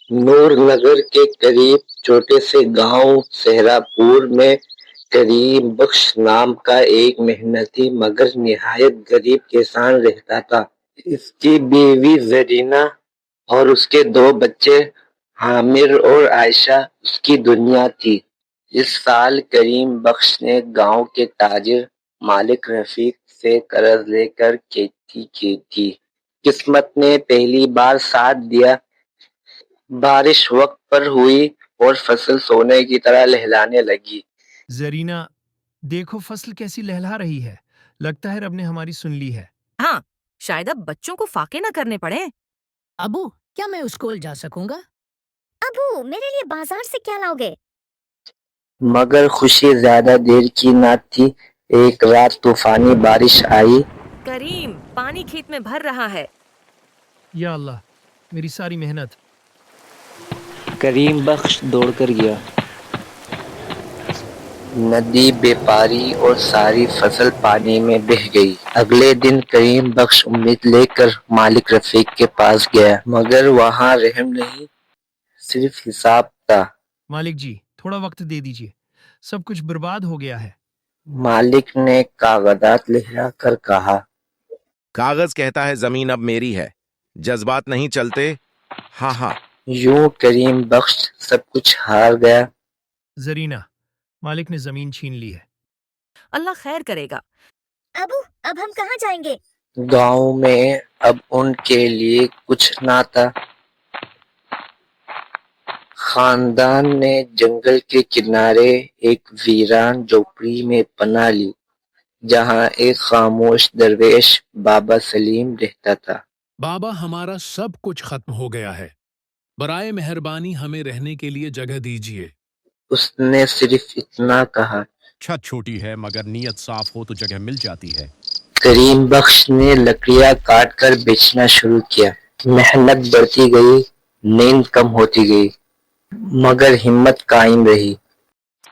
نور نگر کے قریب چھوٹے سے گاؤں سہراپور میں کریم بخش نام کا ایک محنتی مگر نہایت غریب کسان رہتا تھا۔ اس کی بیوی زرینہ اور اس کے 2 بچے عامر اور عائشہ اس کی دنیا تھی۔ اس سال کریم بخش نے گاؤں کے تاجر مالک رفیق سے قرض لے کر کھیتی کی تھی۔ قسمت نے پہلی بار ساتھ دیا، بارش وقت پر ہوئی اور فصل سونے کی طرح لہلانے لگی۔ زرینہ، دیکھو فصل کیسی لہلا رہی ہے، لگتا ہے رب نے ہماری سن لی ہے۔ ہاں، شاید اب بچوں کو فاقے نہ کرنے پڑے۔ ابو، کیا میں اسکول جا سکوں گا؟ ابو، میرے لیے بازار سے کیا لاؤ گے؟ مگر خوشی زیادہ دیر کی نہ تھی۔ ایک رات طوفانی بارش آئی۔ کریم، پانی کھیت میں بھر رہا ہے۔ یا اللہ، میری ساری محنت۔ کریم بخش دوڑ کر گیا۔ ندی بے پاری اور ساری فصل پانی میں بہہ گئی۔ اگلے دن کریم بخش امید لے کر مالک رفیق کے پاس گیا، مگر وہاں رحم نہیں، صرف حساب تھا۔ مالک جی، تھوڑا وقت دے دیجیے، سب کچھ برباد ہو گیا ہے۔ مالک نے کاغذات لہرا کر کہا، کاغذ کہتا ہے زمین اب میری ہے، جذبات نہیں چلتے۔ ہاں ہاں۔ یوں کریم بخش سب کچھ ہار گیا۔ زرینہ، مالک نے زمین چھین لی ہے۔ اللہ خیر کرے گا۔ ابو، اب ہم کہاں جائیں گے؟ گاؤں میں اب ان کے لیے کچھ نہ تھا۔ خاندان نے جنگل کے کنارے ایک ویران جھوپڑی میں پناہ لی، جہاں ایک خاموش درویش بابا سلیم رہتا تھا۔ بابا، ہمارا سب کچھ ختم ہو گیا ہے، برائے مہربانی ہمیں رہنے کے لیے جگہ دیجیے۔ اس نے صرف اتنا کہا۔ چھت چھوٹی ہے مگر نیت صاف ہو تو جگہ مل جاتی ہے۔ کریم بخش نے لکڑیاں کاٹ کر بیچنا شروع کیا۔ محنت بڑھتی گئی، نیند کم ہوتی گئی، مگر ہمت قائم رہی۔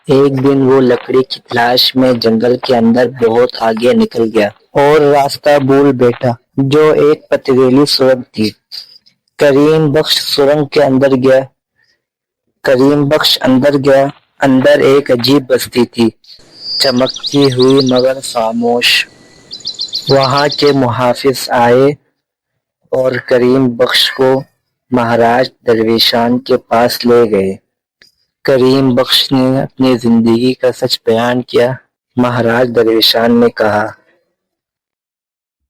ایک دن وہ لکڑی کی تلاش میں جنگل کے اندر بہت آگے نکل گیا اور راستہ بھول بیٹھا، جو ایک پتریلی سرنگ تھی۔ کریم بخش سرنگ کے اندر گیا۔ کریم بخش اندر گیا۔ اندر ایک عجیب بستی تھی، چمکتی ہوئی مگر خاموش۔ وہاں کے محافظ آئے اور کریم بخش کو مہاراج درویشان کے پاس لے گئے۔ کریم بخش نے اپنی زندگی کا سچ بیان کیا۔ مہاراج درویشان نے کہا،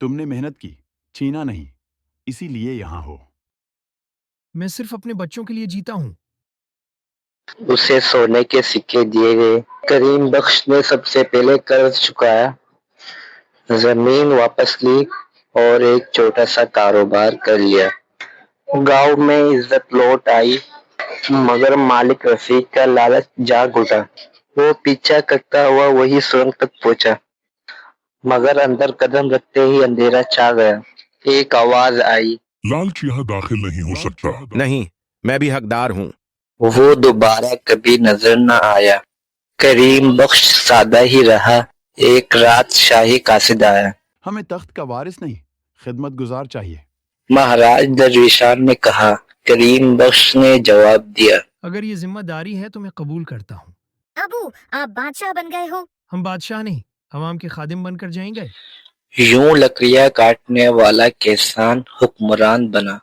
تم نے محنت کی، چھینا نہیں، اسی لیے یہاں ہو۔ میں صرف اپنے بچوں کے لیے جیتا ہوں۔ اسے سونے کے سکے دیے گئے۔ کریم بخش نے سب سے پہلے قرض چکایا، زمین واپس لی اور ایک چھوٹا سا کاروبار کر لیا۔ گاؤں میں عزت لوٹ آئی، مگر مالک رفیق کا لالچ جاگ اٹھا۔ وہ پیچھا کرتا ہوا وہی سرنگ تک پہنچا، مگر اندر قدم رکھتے ہی اندھیرا چھا گیا۔ ایک آواز آئی، لالچ یہاں داخل نہیں ہو سکتا۔ نہیں، میں بھی حقدار ہوں۔ وہ دوبارہ کبھی نظر نہ آیا۔ کریم بخش سادہ ہی رہا۔ ایک رات شاہی قاصد آیا۔ ہمیں تخت کا وارث نہیں، خدمت گزار چاہیے۔ مہاراج درویشان نے کہا۔ کریم بخش نے جواب دیا، اگر یہ ذمہ داری ہے تو میں قبول کرتا ہوں۔ ابو، آپ بادشاہ بن گئے ہو۔ ہم بادشاہ نہیں، عوام کے خادم بن کر جائیں گے۔ یوں لکڑیاں کاٹنے والا کسان حکمران بنا،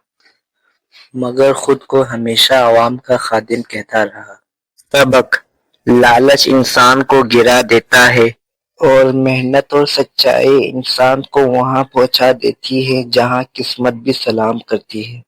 مگر خود کو ہمیشہ عوام کا خادم کہتا رہا۔ سبق: لالچ انسان کو گرا دیتا ہے اور محنت اور سچائی انسان کو وہاں پہنچا دیتی ہے جہاں قسمت بھی سلام کرتی ہے۔